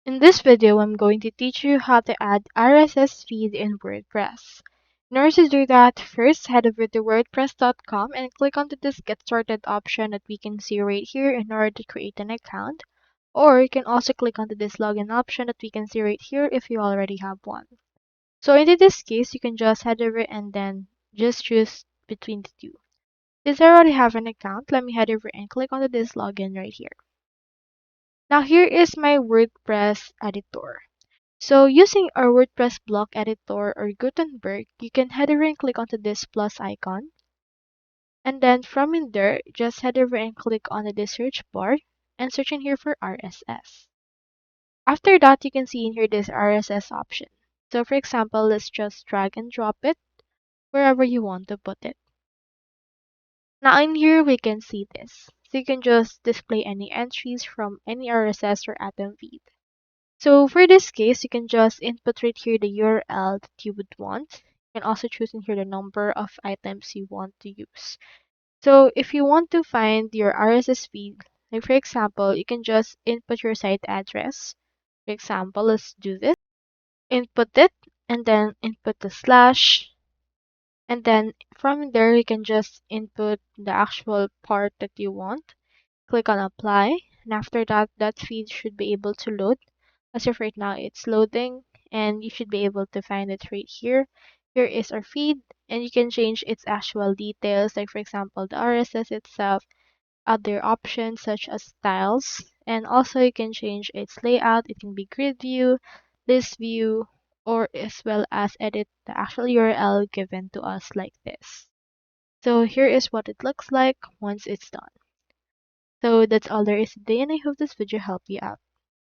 In this video, I'm going to teach you how to add RSS feed in WordPress. In order to do that, first head over to wordpress.com and click onto this Get Started option that we can see right here in order to create an account. Or you can also click onto this Login option that we can see right here if you already have one. So in this case, you can just head over and then just choose between the two. Since I already have an account, let me head over and click onto this Login right here. Now here is my WordPress editor. So using our WordPress block editor or Gutenberg, you can head over and click onto this plus icon. And then from in there, just head over and click on the search bar and search in here for RSS. After that, you can see in here this RSS option. So for example, let's just drag and drop it wherever you want to put it. Now in here, we can see this. So you can just display any entries from any RSS or atom feed. So for this case, you can just input right here the URL that you would want. You can also choose in here the number of items you want to use. So if you want to find your RSS feed, like for example, you can just input your site address. For example, let's do this. Input it and then input the slash. And then from there, you can just input the actual part that you want. Click on apply. And after that, that feed should be able to load. As of right now, it's loading and you should be able to find it right here. Here is our feed and you can change its actual details, like for example, the RSS itself, other options such as styles, and also you can change its layout. It can be grid view, list view, or as well as edit the actual URL given to us like this. So here is what it looks like once it's done. So that's all there is today and I hope this video helped you out.